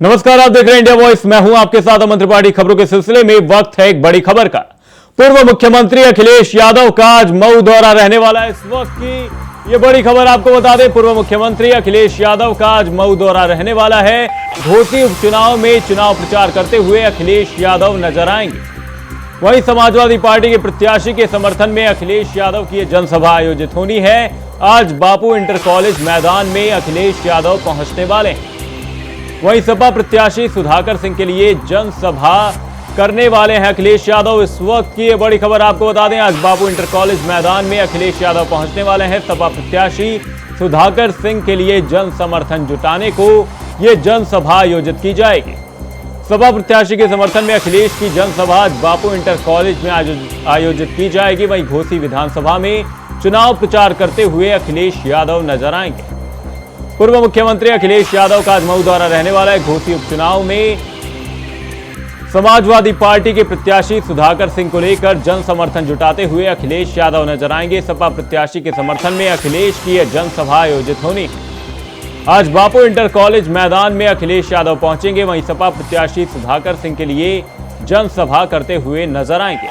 नमस्कार, आप देख रहे हैं इंडिया वॉइस। मैं हूं आपके साथ अमन त्रिपाठी। खबरों के सिलसिले में वक्त है एक बड़ी खबर का। पूर्व मुख्यमंत्री अखिलेश यादव का आज मऊ दौरा रहने वाला है। इस वक्त की ये बड़ी खबर आपको बता दें, पूर्व मुख्यमंत्री अखिलेश यादव का आज मऊ दौरा रहने वाला है। घोसी उपचुनाव में चुनाव प्रचार करते हुए अखिलेश यादव नजर आएंगे। वहीं समाजवादी पार्टी के प्रत्याशी के समर्थन में अखिलेश यादव की जनसभा आयोजित होनी है। आज बापू इंटर कॉलेज मैदान में अखिलेश यादव पहुंचने वाले हैं। वहीं सपा प्रत्याशी सुधाकर सिंह के लिए जनसभा करने वाले हैं अखिलेश यादव। इस वक्त की ये बड़ी खबर आपको बता दें, आज बापू इंटर कॉलेज मैदान में अखिलेश यादव पहुंचने वाले हैं। सपा प्रत्याशी सुधाकर सिंह के लिए जन समर्थन जुटाने को ये जनसभा आयोजित की जाएगी। सपा प्रत्याशी के समर्थन में अखिलेश की जनसभा आज बापू इंटर कॉलेज में आयोजित की जाएगी। वहीं घोसी विधानसभा में चुनाव प्रचार करते हुए अखिलेश यादव नजर आएंगे। पूर्व मुख्यमंत्री अखिलेश यादव का आज मऊ दौरा रहने वाला है। घोसी उपचुनाव में समाजवादी पार्टी के प्रत्याशी सुधाकर सिंह को लेकर जन समर्थन जुटाते हुए अखिलेश यादव नजर आएंगे। सपा प्रत्याशी के समर्थन में अखिलेश की यह जनसभा आयोजित होनी है। आज बापू इंटर कॉलेज मैदान में अखिलेश यादव पहुंचेंगे। वहीं सपा प्रत्याशी सुधाकर सिंह के लिए जनसभा करते हुए नजर आएंगे।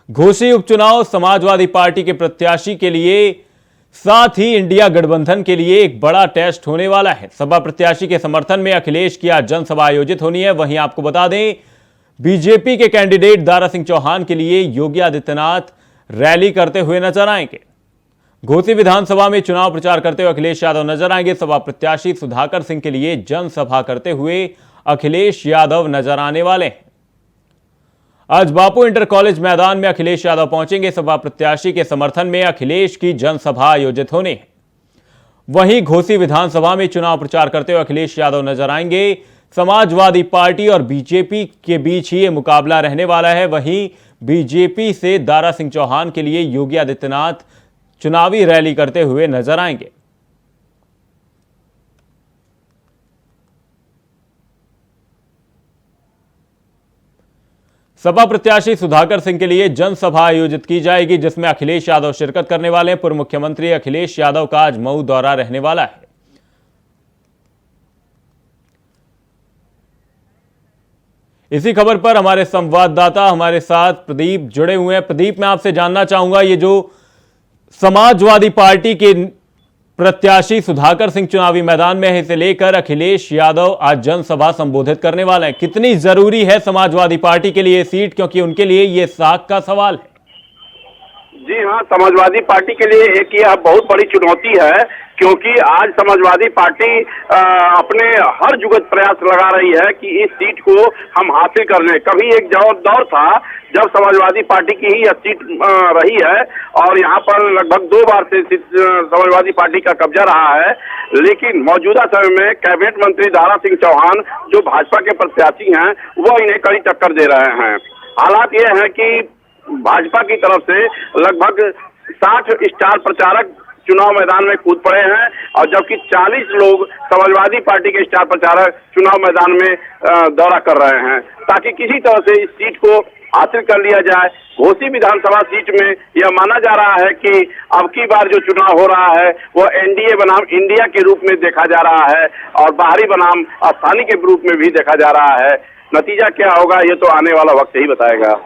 घोसी उपचुनाव समाजवादी पार्टी के प्रत्याशी के लिए, साथ ही इंडिया गठबंधन के लिए एक बड़ा टेस्ट होने वाला है। सपा प्रत्याशी के समर्थन में अखिलेश की आज जनसभा आयोजित होनी है। वहीं आपको बता दें, बीजेपी के कैंडिडेट दारा सिंह चौहान के लिए योगी आदित्यनाथ रैली करते हुए नजर आएंगे। घोसी विधानसभा में चुनाव प्रचार करते हुए अखिलेश यादव नजर आएंगे। सपा प्रत्याशी सुधाकर सिंह के लिए जनसभा करते हुए अखिलेश यादव नजर आने वाले हैं। आज बापू इंटर कॉलेज मैदान में अखिलेश यादव पहुंचेंगे। सपा प्रत्याशी के समर्थन में अखिलेश की जनसभा आयोजित होनी है। वहीं घोसी विधानसभा में चुनाव प्रचार करते हुए अखिलेश यादव नजर आएंगे। समाजवादी पार्टी और बीजेपी के बीच ही ये मुकाबला रहने वाला है। वहीं बीजेपी से दारा सिंह चौहान के लिए योगी आदित्यनाथ चुनावी रैली करते हुए नजर आएंगे। सपा प्रत्याशी सुधाकर सिंह के लिए जनसभा आयोजित की जाएगी, जिसमें अखिलेश यादव शिरकत करने वाले हैं। पूर्व मुख्यमंत्री अखिलेश यादव का आज मऊ दौरा रहने वाला है। इसी खबर पर हमारे संवाददाता हमारे साथ प्रदीप जुड़े हुए हैं। प्रदीप, मैं आपसे जानना चाहूंगा, ये जो समाजवादी पार्टी के प्रत्याशी सुधाकर सिंह चुनावी मैदान में है, इसे लेकर अखिलेश यादव आज जनसभा संबोधित करने वाले हैं। कितनी जरूरी है समाजवादी पार्टी के लिए सीट, क्योंकि उनके लिए यह साख का सवाल है? जी हाँ, समाजवादी पार्टी के लिए एक यह बहुत बड़ी चुनौती है, क्योंकि आज समाजवादी पार्टी अपने हर जुगत प्रयास लगा रही है कि इस सीट को हम हासिल कर लें। कभी एक दौर था जब समाजवादी पार्टी की ही यह सीट रही है और यहाँ पर लगभग 2 बार से समाजवादी पार्टी का कब्जा रहा है। लेकिन मौजूदा समय में कैबिनेट मंत्री दारा सिंह चौहान, जो भाजपा के प्रत्याशी हैं, वह इन्हें कड़ी टक्कर दे रहे हैं। हालात यह है कि भाजपा की तरफ से लगभग 60 स्टार प्रचारक चुनाव मैदान में कूद पड़े हैं और जबकि 40 लोग समाजवादी पार्टी के स्टार प्रचारक चुनाव मैदान में दौरा कर रहे हैं, ताकि किसी तरह से इस सीट को हासिल कर लिया जाए। घोसी विधानसभा सीट में यह माना जा रहा है कि अब की बार जो चुनाव हो रहा है वह एनडीए बनाम इंडिया के रूप में देखा जा रहा है और बाहरी बनाम स्थानीय के रूप में भी देखा जा रहा है। नतीजा क्या होगा ये तो आने वाला वक्त ही बताएगा।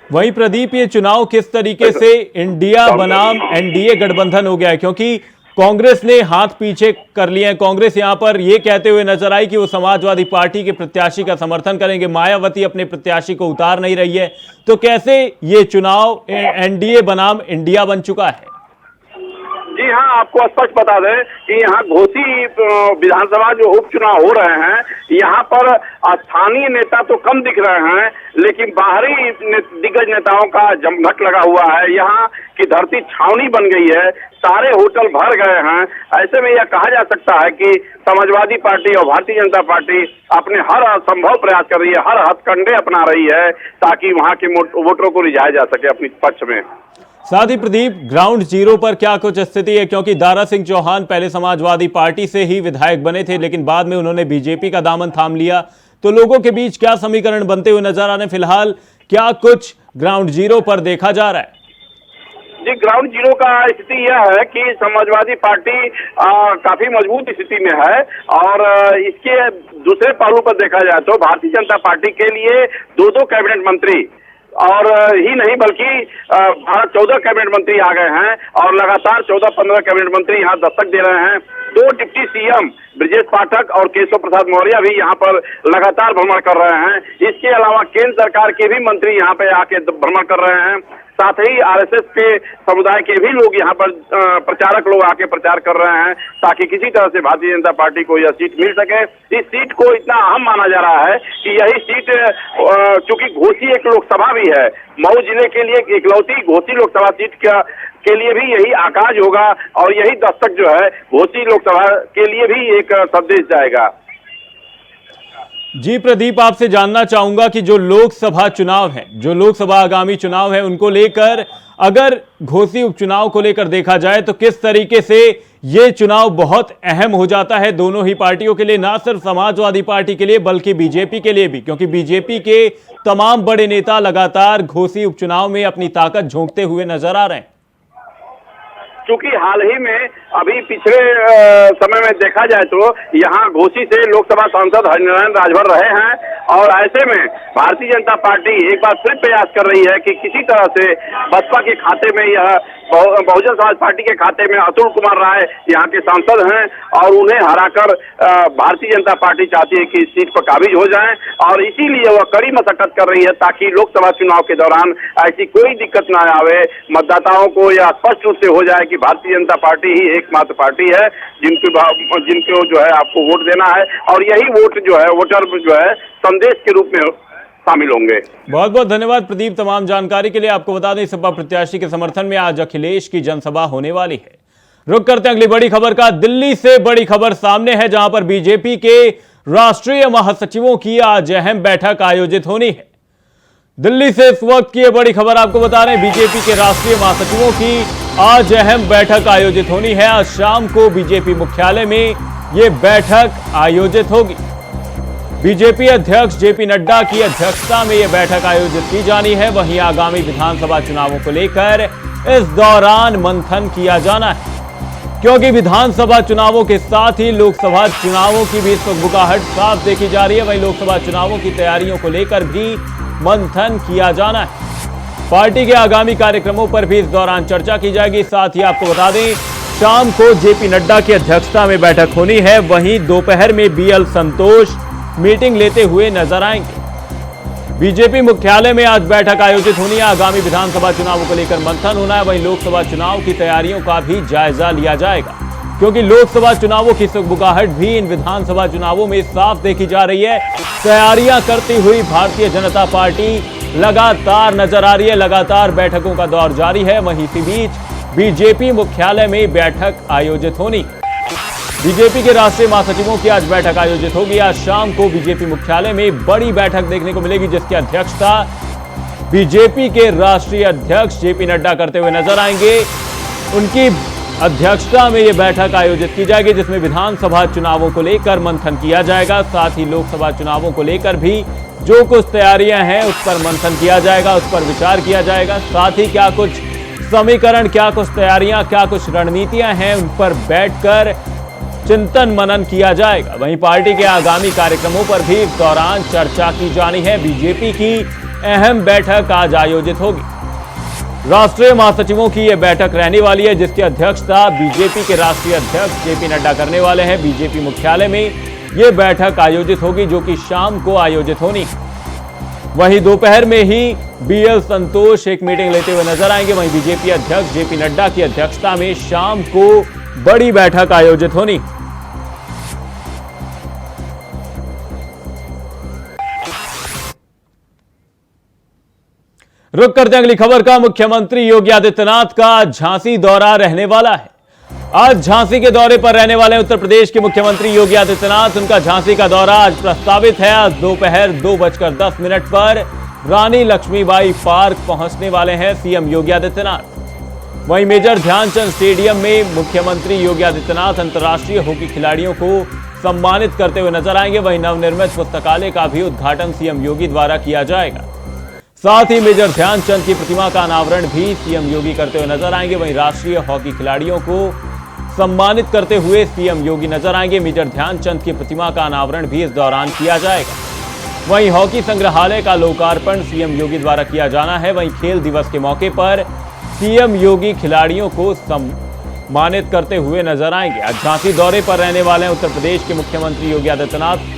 वहीं प्रदीप, ये चुनाव किस तरीके से इंडिया बनाम एनडीए गठबंधन हो गया है, क्योंकि कांग्रेस ने हाथ पीछे कर लिए हैं। कांग्रेस यहां पर यह कहते हुए नजर आई कि वो समाजवादी पार्टी के प्रत्याशी का समर्थन करेंगे। मायावती अपने प्रत्याशी को उतार नहीं रही है, तो कैसे ये चुनाव एनडीए बनाम इंडिया बन चुका है? जी हाँ, आपको स्पष्ट बता दें कि यहाँ घोसी विधानसभा जो उपचुनाव हो रहे हैं, यहाँ पर स्थानीय नेता तो कम दिख रहे हैं, लेकिन बाहरी दिग्गज नेताओं का जमघट लगा हुआ है। यहाँ की धरती छावनी बन गई है, सारे होटल भर गए हैं। ऐसे में यह कहा जा सकता है कि समाजवादी पार्टी और भारतीय जनता पार्टी अपने हर संभव प्रयास कर रही है, हर हथकंडे अपना रही है, ताकि वहां के वोटरों को रिझाया जा सके अपने पक्ष में। साथ ही प्रदीप, ग्राउंड जीरो पर क्या कुछ स्थिति है, क्योंकि दारा सिंह चौहान पहले समाजवादी पार्टी से ही विधायक बने थे, लेकिन बाद में उन्होंने बीजेपी का दामन थाम लिया, तो लोगों के बीच क्या समीकरण बनते हुए नजर आ रहे हैं? फिलहाल क्या कुछ ग्राउंड जीरो पर देखा जा रहा है? जी, ग्राउंड जीरो का स्थिति यह है कि समाजवादी पार्टी काफी मजबूत स्थिति में है और इसके दूसरे पहलू पर देखा जाए तो भारतीय जनता पार्टी के लिए दो कैबिनेट मंत्री और ही नहीं बल्कि 14 कैबिनेट मंत्री आ गए हैं और लगातार 14-15 कैबिनेट मंत्री यहाँ दस्तक दे रहे हैं। 2 डिप्टी सीएम ब्रजेश पाठक और केशव प्रसाद मौर्य भी यहाँ पर लगातार भ्रमण कर रहे हैं। इसके अलावा केंद्र सरकार के भी मंत्री यहाँ पे आके भ्रमण कर रहे हैं। साथ ही आरएसएस के समुदाय के भी लोग यहाँ पर प्रचारक लोग आके प्रचार कर रहे हैं ताकि किसी तरह से भारतीय जनता पार्टी को यह सीट मिल सके। इस सीट को इतना अहम माना जा रहा है कि यही सीट चूंकि घोसी एक लोकसभा भी है, मऊ जिले के लिए इकलौती घोसी लोकसभा सीट के लिए भी यही आकाज होगा और यही दस्तक जो है घोसी लोकसभा के लिए भी एक संदेश जाएगा। जी प्रदीप, आपसे जानना चाहूंगा कि जो लोकसभा चुनाव है, जो लोकसभा आगामी चुनाव है, उनको लेकर अगर घोसी उपचुनाव को लेकर देखा जाए तो किस तरीके से ये चुनाव बहुत अहम हो जाता है दोनों ही पार्टियों के लिए, ना सिर्फ समाजवादी पार्टी के लिए बल्कि बीजेपी के लिए भी, क्योंकि बीजेपी के तमाम बड़े नेता लगातार घोसी उपचुनाव में अपनी ताकत झोंकते हुए नजर आ रहे हैं। चूंकि हाल ही में अभी पिछले समय में देखा जाए तो यहाँ घोसी से लोकसभा सांसद हरिनारायण राजभर रहे हैं और ऐसे में भारतीय जनता पार्टी एक बार फिर प्रयास कर रही है कि किसी तरह से बसपा के खाते में यह बहुजन समाज पार्टी के खाते में अतुल कुमार राय यहाँ के सांसद हैं और उन्हें हराकर भारतीय जनता पार्टी चाहती है कि इस सीट पर काबिज हो जाएं और इसीलिए वह कड़ी मशक्कत कर रही है ताकि लोकसभा चुनाव के दौरान ऐसी कोई दिक्कत न आवे, मतदाताओं को यह स्पष्ट रूप से हो जाए कि भारतीय जनता पार्टी ही एकमात्र पार्टी है जिनको जो है आपको वोट देना है और यही वोट जो है वोटर जो है संदेश के रूप में शामिल होंगे। बहुत बहुत धन्यवाद प्रदीप तमाम जानकारी के लिए। आपको बता दें सपा प्रत्याशी के समर्थन में आज अखिलेश की जनसभा होने वाली है। रुक करते हैं अगली बड़ी खबर का। दिल्ली से बड़ी खबर सामने है जहां पर बीजेपी के राष्ट्रीय महासचिवों की आज अहम बैठक आयोजित होनी है। दिल्ली से इस वक्त की बड़ी खबर आपको बता रहे हैं, बीजेपी के राष्ट्रीय महासचिवों की आज अहम बैठक आयोजित होनी है। आज शाम को बीजेपी मुख्यालय में यह बैठक आयोजित होगी। बीजेपी अध्यक्ष जेपी नड्डा की अध्यक्षता में यह बैठक आयोजित की जानी है। वहीं आगामी विधानसभा चुनावों को लेकर इस दौरान मंथन किया जाना है, क्योंकि विधानसभा चुनावों के साथ ही लोकसभा चुनावों की भी सुगबुगाहट साफ देखी जा रही है। वहीं लोकसभा चुनावों की तैयारियों को लेकर भी मंथन किया जाना है। पार्टी के आगामी कार्यक्रमों पर भी इस दौरान चर्चा की जाएगी। साथ ही आपको बता दें शाम को जेपी नड्डा की अध्यक्षता में बैठक होनी है। वहीं दोपहर में बीएल संतोष मीटिंग लेते हुए नजर आएंगे। बीजेपी मुख्यालय में आज बैठक आयोजित होनी है। आगामी विधानसभा चुनावों को लेकर मंथन होना है। वहीं लोकसभा चुनाव की तैयारियों का भी जायजा लिया जाएगा, क्योंकि लोकसभा चुनावों की सुगबुगाहट भी इन विधानसभा चुनावों में साफ देखी जा रही है। तैयारियां करती हुई भारतीय जनता पार्टी लगातार नजर आ रही है। लगातार बैठकों का दौर जारी है। वहीं इसी बीच बीजेपी मुख्यालय में बैठक आयोजित होनी। बीजेपी के राष्ट्रीय महासचिवों की आज बैठक आयोजित होगी। आज शाम को बीजेपी मुख्यालय में बड़ी बैठक देखने को मिलेगी, जिसकी अध्यक्षता बीजेपी के राष्ट्रीय अध्यक्ष जेपी नड्डा करते हुए नजर आएंगे। उनकी अध्यक्षता में यह बैठक आयोजित की जाएगी, जिसमें विधानसभा चुनावों को लेकर मंथन किया जाएगा। साथ ही लोकसभा चुनावों को लेकर भी जो कुछ तैयारियां हैं उस पर मंथन किया जाएगा, उस पर विचार किया जाएगा। साथ ही क्या कुछ समीकरण, क्या कुछ तैयारियां, क्या कुछ रणनीतियां हैं, उन पर बैठकर चिंतन मनन किया जाएगा। वहीं पार्टी के आगामी कार्यक्रमों पर भी इस दौरान चर्चा की जानी है। बीजेपी की अहम बैठक आज आयोजित होगी। राष्ट्रीय महासचिवों की यह बैठक रहने वाली है, जिसकी अध्यक्षता बीजेपी के राष्ट्रीय अध्यक्ष जेपी नड्डा करने वाले हैं। बीजेपी मुख्यालय में यह बैठक आयोजित होगी, जो कि शाम को आयोजित होनी। वहीं दोपहर में ही बीएल संतोष एक मीटिंग लेते हुए नजर आएंगे। वहीं बीजेपी अध्यक्ष जेपी नड्डा की अध्यक्षता में शाम को बड़ी बैठक आयोजित होनी। रुक करते हैं अगली खबर का। मुख्यमंत्री योगी आदित्यनाथ का झांसी दौरा रहने वाला है। आज झांसी के दौरे पर रहने वाले उत्तर प्रदेश के मुख्यमंत्री योगी आदित्यनाथ। उनका झांसी का दौरा आज प्रस्तावित है। आज दोपहर 2:10 पर रानी लक्ष्मीबाई पार्क पहुंचने वाले हैं सीएम योगी आदित्यनाथ। वहीं मेजर ध्यानचंद स्टेडियम में मुख्यमंत्री योगी आदित्यनाथ अंतर्राष्ट्रीय हॉकी खिलाड़ियों को सम्मानित करते हुए नजर आएंगे। वहीं नवनिर्मित पुस्तकालय का भी उद्घाटन सीएम योगी द्वारा किया जाएगा। साथ ही मेजर ध्यानचंद की प्रतिमा का अनावरण भी सीएम योगी करते हुए नजर आएंगे। वहीं राष्ट्रीय हॉकी खिलाड़ियों को सम्मानित करते हुए सीएम योगी नजर आएंगे। मेजर ध्यानचंद की प्रतिमा का अनावरण भी इस दौरान किया जाएगा। वहीं हॉकी संग्रहालय का लोकार्पण सीएम योगी द्वारा किया जाना है। वहीं खेल दिवस के मौके पर सीएम योगी खिलाड़ियों को सम्मानित करते हुए नजर आएंगे। आज झांसी दौरे पर रहने वाले उत्तर प्रदेश के मुख्यमंत्री योगी आदित्यनाथ।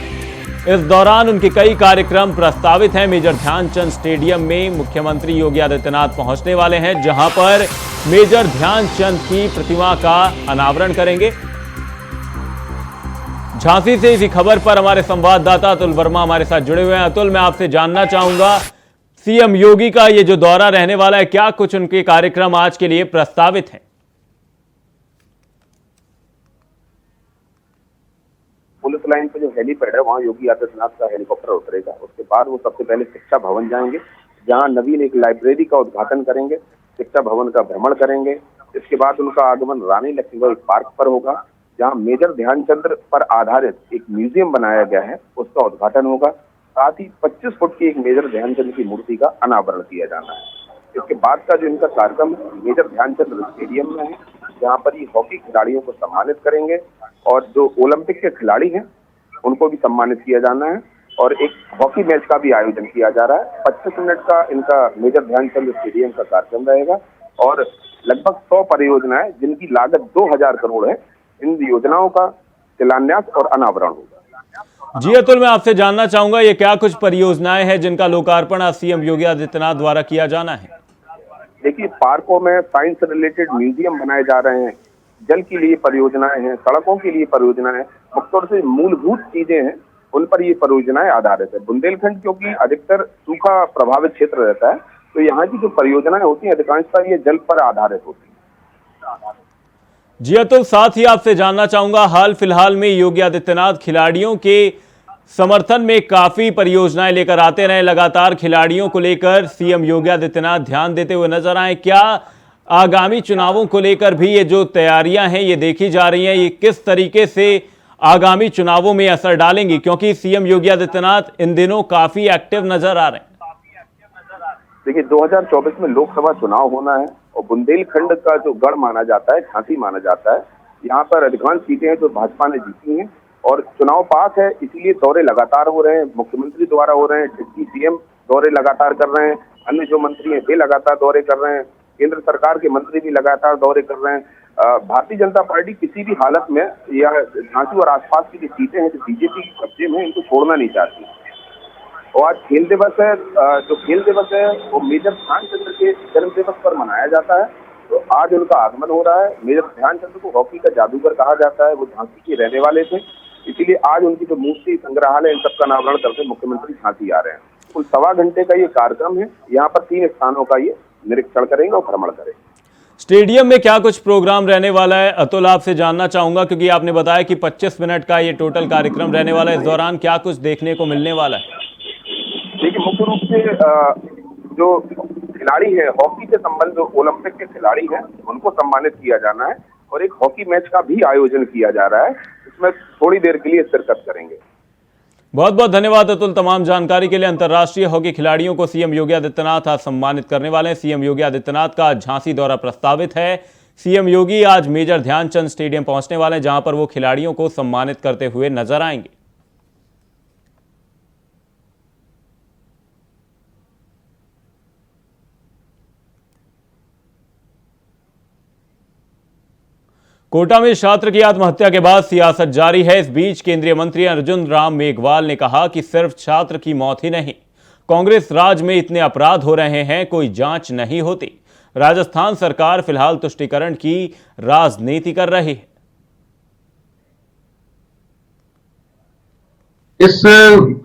इस दौरान उनके कई कार्यक्रम प्रस्तावित हैं। मेजर ध्यानचंद स्टेडियम में मुख्यमंत्री योगी आदित्यनाथ पहुंचने वाले हैं, जहां पर मेजर ध्यानचंद की प्रतिमा का अनावरण करेंगे। झांसी से इसी खबर पर हमारे संवाददाता अतुल वर्मा हमारे साथ जुड़े हुए हैं। अतुल, मैं आपसे जानना चाहूंगा, सीएम योगी का ये जो दौरा रहने वाला है, क्या कुछ उनके कार्यक्रम आज के लिए प्रस्तावित हैं? पुलिस लाइन पे जो हेलीपैड है वहाँ योगी आदित्यनाथ का हेलीकॉप्टर उतरेगा। उसके बाद वो सबसे पहले शिक्षा भवन जाएंगे, जहाँ नवीन एक लाइब्रेरी का उद्घाटन करेंगे, शिक्षा भवन का भ्रमण करेंगे। इसके बाद उनका आगमन रानी लक्ष्मीबाई पार्क पर होगा, जहाँ मेजर ध्यानचंद पर आधारित एक म्यूजियम बनाया गया है, उसका उद्घाटन होगा। साथ ही 25 फुट की एक मेजर ध्यानचंद की मूर्ति का अनावरण किया जाना है। इसके बाद का जो इनका कार्यक्रम मेजर ध्यानचंद स्टेडियम में है, जहाँ पर ये हॉकी खिलाड़ियों को सम्मानित करेंगे और जो ओलंपिक के खिलाड़ी हैं उनको भी सम्मानित किया जाना है। और एक हॉकी मैच का भी आयोजन किया जा रहा है। 25 मिनट का इनका मेजर ध्यानचंद स्टेडियम का कार्यक्रम रहेगा और लगभग 100 परियोजनाएं जिनकी लागत 2000 करोड़ है, इन योजनाओं का शिलान्यास और अनावरण होगा। जी अतुल, मैं आपसे जानना चाहूंगा, ये क्या कुछ परियोजनाएं हैं जिनका लोकार्पण आज सीएम योगी आदित्यनाथ द्वारा किया जाना है? देखिए, पार्कों में साइंस रिलेटेड म्यूजियम बनाए जा रहे हैं, जल के लिए परियोजनाएं हैं, सड़कों के लिए परियोजनाएं हैं, मुख्यतौर से मूलभूत चीजें हैं, उन पर ये परियोजनाएं आधारित है। बुंदेलखंड क्योंकि अधिकतर सूखा प्रभावित क्षेत्र रहता है, तो यहाँ की जो परियोजनाएं होती हैं अधिकांशतः ये जल पर आधारित होती है। जी अतुल, साथ ही आपसे जानना चाहूंगा, हाल फिलहाल में योगी आदित्यनाथ खिलाड़ियों के समर्थन में काफी परियोजनाएं लेकर आते रहे। लगातार खिलाड़ियों को लेकर सीएम योगी आदित्यनाथ ध्यान देते हुए नजर आए। क्या आगामी चुनावों को लेकर भी ये जो तैयारियां हैं ये देखी जा रही हैं, ये किस तरीके से आगामी चुनावों में असर डालेंगी? क्योंकि सीएम योगी आदित्यनाथ इन दिनों काफी एक्टिव नजर आ रहे हैं। देखिए, 2024 में लोकसभा चुनाव होना है और बुंदेलखंड का जो गढ़ माना जाता है, झांसी माना जाता है, यहाँ पर अधिकांश सीटें हैं जो भाजपा ने जीती हैं और चुनाव पास है, इसीलिए दौरे लगातार हो रहे हैं। मुख्यमंत्री द्वारा हो रहे हैं, डिप्टी सीएम दौरे लगातार कर रहे हैं, अन्य जो मंत्री हैं वे लगातार दौरे कर रहे हैं, केंद्र सरकार के मंत्री भी लगातार दौरे कर रहे हैं। भारतीय जनता पार्टी किसी भी हालत में या झांसी और आसपास की जो सीटें हैं जो बीजेपी के कब्जे में, इनको छोड़ना नहीं चाहती। और आज खेल दिवस है, जो खेल दिवस है वो मेजर ध्यानचंद के जन्म दिवस पर मनाया जाता है, तो आज उनका आगमन हो रहा है। मेजर ध्यानचंद को हॉकी का जादूगर कहा जाता है, वो झांसी के रहने वाले थे, इसीलिए आज उनकी जो मूर्ति संग्रहालय इन सबका अनावरण करके मुख्यमंत्री झांसी आ रहे हैं। कुल 1.25 घंटे का ये कार्यक्रम है, यहाँ पर 3 स्थानों का ये निरीक्षण करेंगे और भ्रमण करेंगे। स्टेडियम में क्या कुछ प्रोग्राम रहने वाला है अतुल, आपसे जानना चाहूंगा, क्योंकि आपने बताया कि 25 मिनट का ये टोटल कार्यक्रम रहने वाला है। इस दौरान क्या कुछ देखने को मिलने वाला है? देखिए, मुख्य रूप से जो खिलाड़ी है हॉकी से संबंधित, जो ओलंपिक के खिलाड़ी हैं उनको सम्मानित किया जाना है और एक हॉकी मैच का भी आयोजन किया जा रहा है, इसमें थोड़ी देर के लिए शिरकत करेंगे। बहुत बहुत धन्यवाद अतुल तमाम जानकारी के लिए। अंतर्राष्ट्रीय हॉकी खिलाड़ियों को सीएम योगी आदित्यनाथ आज सम्मानित करने वाले हैं। सीएम योगी आदित्यनाथ का आज झांसी दौरा प्रस्तावित है। सीएम योगी आज मेजर ध्यानचंद स्टेडियम पहुंचने वाले हैं, जहां पर वो खिलाड़ियों को सम्मानित करते हुए नजर आएंगे। कोटा में छात्र की आत्महत्या के बाद सियासत जारी है। इस बीच केंद्रीय मंत्री अर्जुन राम मेघवाल ने कहा कि सिर्फ छात्र की मौत ही नहीं, कांग्रेस राज में इतने अपराध हो रहे हैं, कोई जांच नहीं होती। राजस्थान सरकार फिलहाल तुष्टीकरण की राजनीति कर रही है। इस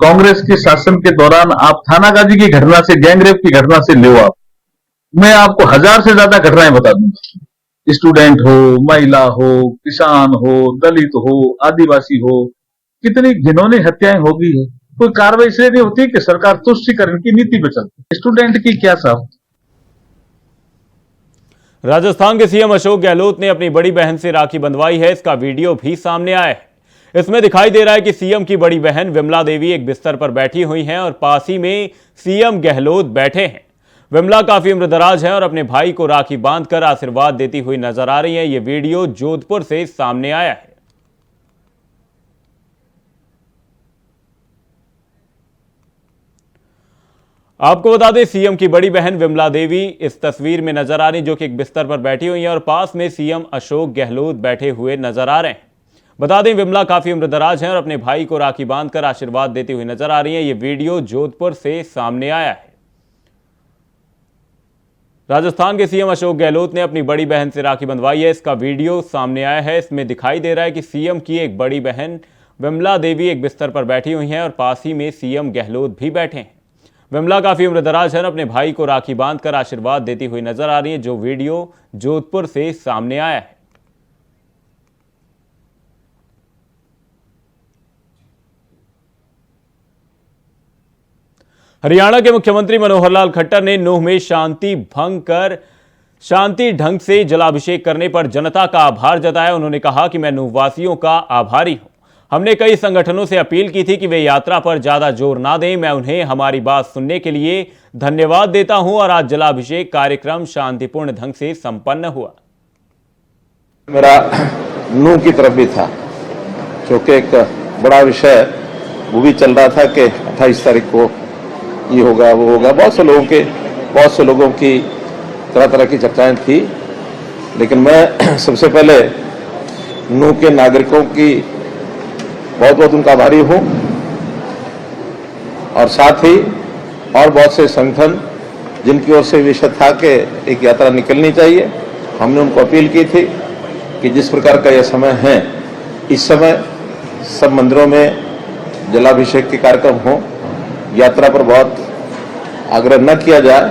कांग्रेस के शासन के दौरान आप थानागाजी की घटना से, गैंगरेप की घटना से लो, मैं आपको 1000 से ज्यादा घटनाएं बता दूंगा। स्टूडेंट हो, महिला हो, किसान हो, दलित हो, आदिवासी हो, कितनी घिनौनी हत्याएं हो गई है। कोई कार्रवाई इसलिए नहीं होती कि सरकार तुष्टीकरण की नीति पे चलती। स्टूडेंट की क्या साहब। राजस्थान के सीएम अशोक गहलोत ने अपनी बड़ी बहन से राखी बंधवाई है। इसका वीडियो भी सामने आया है। इसमें दिखाई दे रहा है कि सीएम की बड़ी बहन विमला देवी एक बिस्तर पर बैठी हुई हैं और पास ही में सीएम गहलोत बैठे हैं। विमला काफी उम्रदराज हैं और अपने भाई को राखी बांधकर आशीर्वाद देती हुई नजर आ रही हैं। यह वीडियो जोधपुर से सामने आया है। आपको बता दें, सीएम की बड़ी बहन विमला देवी इस तस्वीर में नजर आ रही, जो कि एक बिस्तर पर बैठी हुई हैं और पास में सीएम अशोक गहलोत बैठे हुए नजर आ रहे हैं। बता दें, विमला काफी उम्रदराज हैं और अपने भाई को राखी बांधकर आशीर्वाद देती हुई नजर आ रही हैं। यह वीडियो जोधपुर से सामने आया है। राजस्थान के सीएम अशोक गहलोत ने अपनी बड़ी बहन से राखी बंधवाई है। इसका वीडियो सामने आया है। इसमें दिखाई दे रहा है कि सीएम की एक बड़ी बहन विमला देवी एक बिस्तर पर बैठी हुई हैं और पास ही में सीएम गहलोत भी बैठे हैं। विमला काफी उम्रदराज है और अपने भाई को राखी बांधकर आशीर्वाद देती हुई नजर आ रही है, जो वीडियो जोधपुर से सामने आया है। हरियाणा के मुख्यमंत्री मनोहर लाल खट्टर ने नूंह में शांति ढंग से जलाभिषेक करने पर जनता का आभार जताया। उन्होंने कहा कि मैं नूंह वासियों का आभारी हूं। हमने कई संगठनों से अपील की थी कि वे यात्रा पर ज्यादा जोर ना दें। मैं उन्हें हमारी बात सुनने के लिए धन्यवाद देता हूं और आज जलाभिषेक कार्यक्रम शांतिपूर्ण ढंग से संपन्न हुआ। मेरा नूंह की तरफ भी था, क्योंकि एक बड़ा विषय वो भी चल रहा था कि 28 तारीख को ये होगा वो होगा। बहुत से लोगों की तरह तरह की चर्चाएं थी, लेकिन मैं सबसे पहले नूंह के नागरिकों की बहुत उनका आभारी हूं और साथ ही और बहुत से संगठन जिनकी ओर से विषय था कि एक यात्रा निकलनी चाहिए। हमने उनको अपील की थी कि जिस प्रकार का यह समय है, इस समय सब मंदिरों में जलाभिषेक के कार्यक्रम हो, यात्रा पर बहुत आग्रह न किया जाए।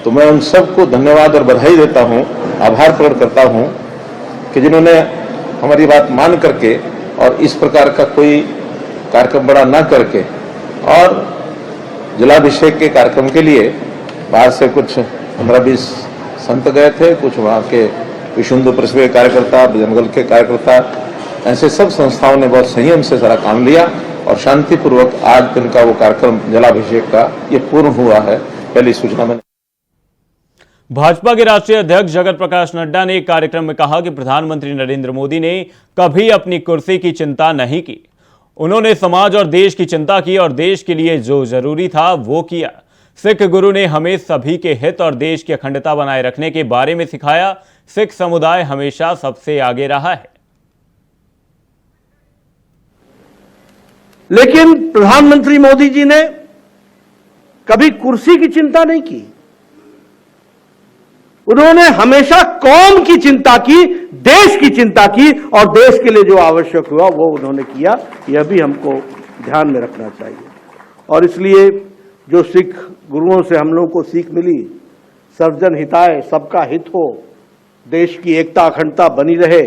तो मैं उन सबको धन्यवाद और बधाई देता हूं, आभार प्रकट करता हूं कि जिन्होंने हमारी बात मान करके और इस प्रकार का कोई कार्यक्रम बड़ा न करके और जलाभिषेक के कार्यक्रम के लिए बाहर से कुछ 15-20 संत गए थे, कुछ वहाँ के विश्व हिंदू परिषद के कार्यकर्ता, बजरंग दल के कार्यकर्ता, ऐसे सब संस्थाओं ने बहुत संयम से सारा काम लिया और शांतिपूर्वक आज दिन का वो कार्यक्रम जलाभिषेक का ये पूर्ण हुआ है। पहली सूचना में भाजपा के राष्ट्रीय अध्यक्ष जगत प्रकाश नड्डा ने एक कार्यक्रम में कहा कि प्रधानमंत्री नरेंद्र मोदी ने कभी अपनी कुर्सी की चिंता नहीं की। उन्होंने समाज और देश की चिंता की और देश के लिए जो जरूरी था वो किया। सिख गुरु ने हमें सभी के हित और देश की अखंडता बनाए रखने के बारे में सिखाया। सिख समुदाय हमेशा सबसे आगे रहा है। लेकिन प्रधानमंत्री मोदी जी ने कभी कुर्सी की चिंता नहीं की। उन्होंने हमेशा कौम की चिंता की, देश की चिंता की और देश के लिए जो आवश्यक हुआ वो उन्होंने किया। यह भी हमको ध्यान में रखना चाहिए। और इसलिए जो सिख गुरुओं से हम लोगों को सीख मिली, सर्वजन हिताय, सबका हित हो, देश की एकता अखंडता बनी रहे,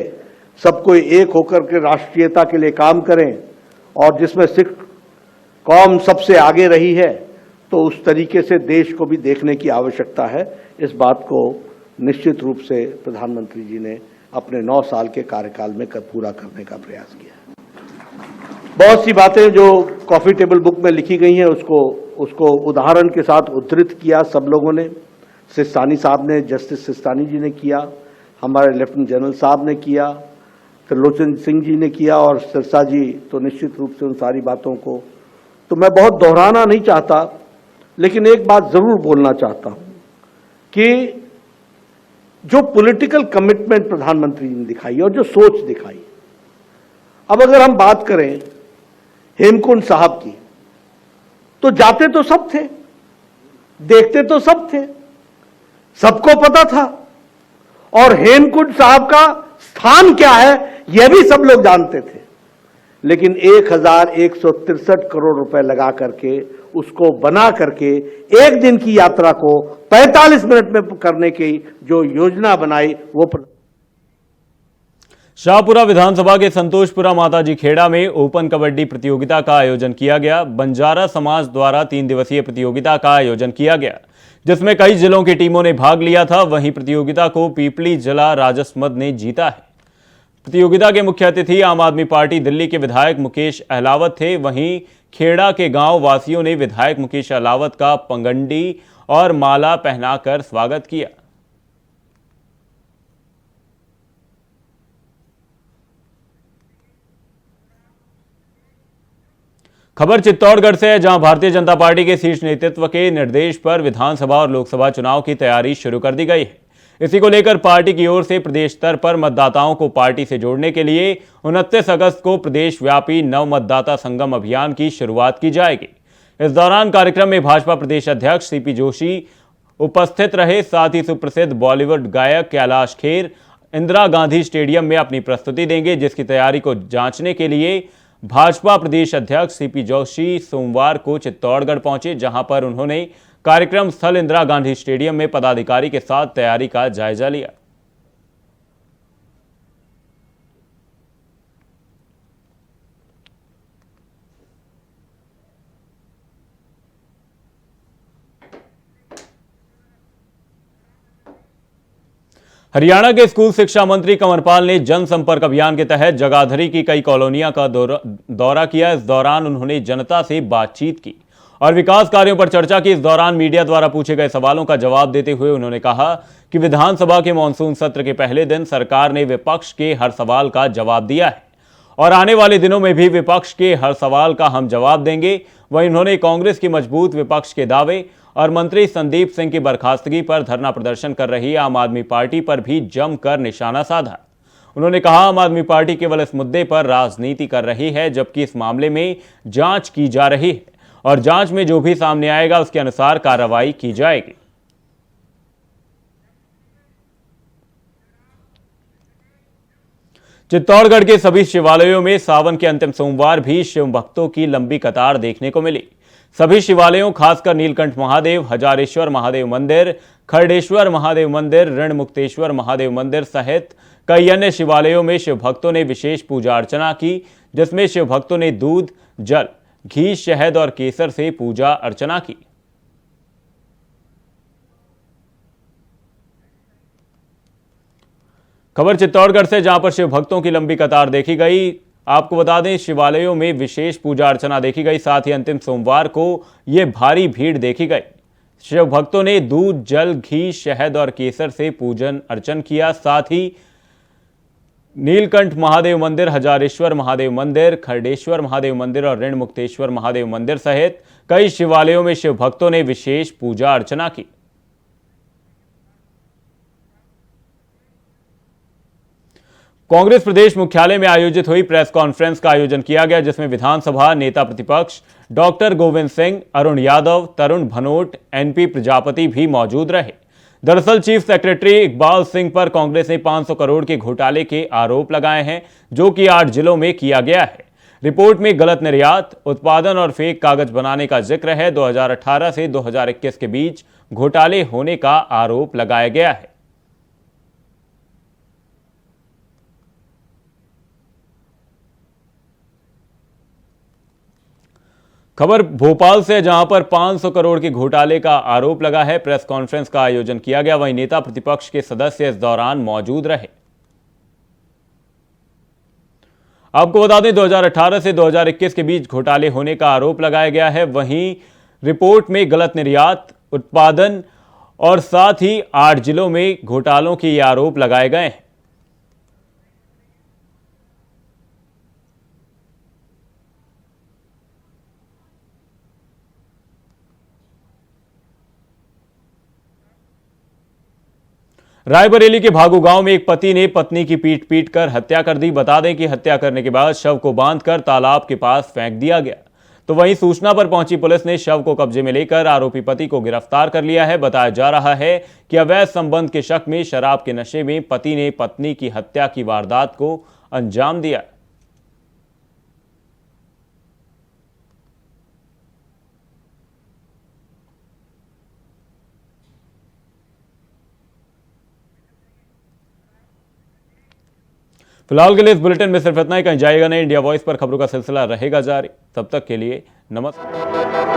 सबको एक होकर के राष्ट्रीयता के लिए काम करें और जिसमें सिख कौम सबसे आगे रही है, तो उस तरीके से देश को भी देखने की आवश्यकता है। इस बात को निश्चित रूप से प्रधानमंत्री जी ने अपने 9 साल के कार्यकाल में पूरा करने का प्रयास किया। बहुत सी बातें जो कॉफी टेबल बुक में लिखी गई हैं उसको उदाहरण के साथ उद्धृत किया सब लोगों ने। सिस्तानी साहब ने, जस्टिस सिस्तानी जी ने किया, हमारे लेफ्टिनेंट जनरल साहब ने किया, त्रिलोचन सिंह जी ने किया और सिरसा जी तो निश्चित रूप से उन सारी बातों को तो मैं बहुत दोहराना नहीं चाहता, लेकिन एक बात जरूर बोलना चाहता हूं कि जो पॉलिटिकल कमिटमेंट प्रधानमंत्री ने दिखाई और जो सोच दिखाई, अब अगर हम बात करें हेमकुंड साहब की, तो जाते तो सब थे, देखते तो सब थे, सबको पता था और हेमकुंड साहब का स्थान क्या है यह भी सब लोग जानते थे। लेकिन 1163 करोड़ रुपए लगा करके उसको बना करके एक दिन की यात्रा को 45 मिनट में करने की जो योजना बनाई वो शाहपुरा विधानसभा के संतोषपुरा माताजी खेड़ा में ओपन कबड्डी प्रतियोगिता का आयोजन किया गया। बंजारा समाज द्वारा 3 दिवसीय प्रतियोगिता का आयोजन किया गया, जिसमें कई जिलों की टीमों ने भाग लिया था। वहीं प्रतियोगिता को पीपली जिला राजस्व मद ने जीता है। प्रतियोगिता के मुख्य अतिथि आम आदमी पार्टी दिल्ली के विधायक मुकेश अहलावत थे। वहीं खेड़ा के गांव वासियों ने विधायक मुकेश अहलावत का पंगंडी और माला पहनाकर स्वागत किया। खबर चित्तौड़गढ़ से है, जहां भारतीय जनता पार्टी के शीर्ष नेतृत्व के निर्देश पर विधानसभा और लोकसभा चुनाव की तैयारी शुरू कर दी गई है। इसी को लेकर पार्टी की ओर से प्रदेश स्तर पर मतदाताओं को पार्टी से जोड़ने के लिए 29 अगस्त को प्रदेश व्यापी नव मतदाता संगम अभियान की शुरुआत की जाएगी। इस दौरान कार्यक्रम में भाजपा प्रदेश अध्यक्ष सीपी जोशी उपस्थित रहे। साथ ही सुप्रसिद्ध बॉलीवुड गायक कैलाश खेर इंदिरा गांधी स्टेडियम में अपनी प्रस्तुति देंगे, जिसकी तैयारी को जांचने के लिए भाजपा प्रदेश अध्यक्ष सीपी जोशी सोमवार को चित्तौड़गढ़ पहुंचे, जहां पर उन्होंने कार्यक्रम स्थल इंदिरा गांधी स्टेडियम में पदाधिकारी के साथ तैयारी का जायजा लिया। हरियाणा के स्कूल शिक्षा मंत्री कंवरपाल ने जनसंपर्क अभियान के तहत जगाधरी की कई कॉलोनियों का दौरा किया। इस दौरान उन्होंने जनता से बातचीत की और विकास कार्यों पर चर्चा की। इस दौरान मीडिया द्वारा पूछे गए सवालों का जवाब देते हुए उन्होंने कहा कि विधानसभा के मानसून सत्र के पहले दिन सरकार ने विपक्ष के हर सवाल का जवाब दिया है और आने वाले दिनों में भी विपक्ष के हर सवाल का हम जवाब देंगे। वहीं उन्होंने कांग्रेस की मजबूत विपक्ष के दावे और मंत्री संदीप सिंह की बर्खास्तगी पर धरना प्रदर्शन कर रही आम आदमी पार्टी पर भी जमकर निशाना साधा। उन्होंने कहा, आम आदमी पार्टी केवल इस मुद्दे पर राजनीति कर रही है, जबकि इस मामले में जांच की जा रही है और जांच में जो भी सामने आएगा उसके अनुसार कार्रवाई की जाएगी। चित्तौड़गढ़ के सभी शिवालयों में सावन के अंतिम सोमवार भी शिव भक्तों की लंबी कतार देखने को मिली। सभी शिवालयों, खासकर नीलकंठ महादेव, हजारेश्वर महादेव मंदिर, खरडेश्वर महादेव मंदिर, ऋण मुक्तेश्वर महादेव मंदिर सहित कई अन्य शिवालयों में शिव भक्तों ने विशेष पूजा अर्चना की, जिसमें शिव भक्तों ने दूध, जल, घी, शहद और केसर से पूजा अर्चना की। खबर चित्तौड़गढ़ से, जहां पर शिव भक्तों की लंबी कतार देखी गई। आपको बता दें, शिवालयों में विशेष पूजा अर्चना देखी गई। साथ ही अंतिम सोमवार को यह भारी भीड़ देखी गई। शिव भक्तों ने दूध, जल, घी, शहद और केसर से पूजन अर्चन किया। साथ ही नीलकंठ महादेव मंदिर, हजारेश्वर महादेव मंदिर, खरडेश्वर महादेव मंदिर और ऋण मुक्तेश्वर महादेव मंदिर सहित कई शिवालयों में शिव भक्तों ने विशेष पूजा अर्चना की। कांग्रेस प्रदेश मुख्यालय में आयोजित हुई प्रेस कॉन्फ्रेंस का आयोजन किया गया, जिसमें विधानसभा नेता प्रतिपक्ष डॉक्टर गोविंद सिंह, अरुण यादव, तरुण भनोट, एनपी प्रजापति भी मौजूद रहे। दरअसल चीफ सेक्रेटरी इकबाल सिंह पर कांग्रेस ने 500 करोड़ के घोटाले के आरोप लगाए हैं, जो कि 8 जिलों में किया गया है। रिपोर्ट में गलत निर्यात, उत्पादन और फेक कागज बनाने का जिक्र है। 2018 से 2021 के बीच घोटाले होने का आरोप लगाया गया है। खबर भोपाल से, जहां पर 500 करोड़ के घोटाले का आरोप लगा है। प्रेस कॉन्फ्रेंस का आयोजन किया गया। वहीं नेता प्रतिपक्ष के सदस्य इस दौरान मौजूद रहे। आपको बता दें, 2018 से 2021 के बीच घोटाले होने का आरोप लगाया गया है। वहीं रिपोर्ट में गलत निर्यात, उत्पादन और साथ ही 8 जिलों में घोटालों के ये आरोप लगाए गए हैं। रायबरेली के भागू गांव में एक पति ने पत्नी की पीट कर हत्या कर दी। बता दें कि हत्या करने के बाद शव को बांधकर तालाब के पास फेंक दिया गया। तो वहीं सूचना पर पहुंची पुलिस ने शव को कब्जे में लेकर आरोपी पति को गिरफ्तार कर लिया है। बताया जा रहा है कि अवैध संबंध के शक में शराब के नशे में पति ने पत्नी की हत्या की वारदात को अंजाम दिया। फिलहाल के लिए इस बुलेटिन में सिर्फ इतना ही। कहीं जाएगा नहीं। इंडिया वॉइस पर खबरों का सिलसिला रहेगा जारी। तब तक के लिए नमस्कार।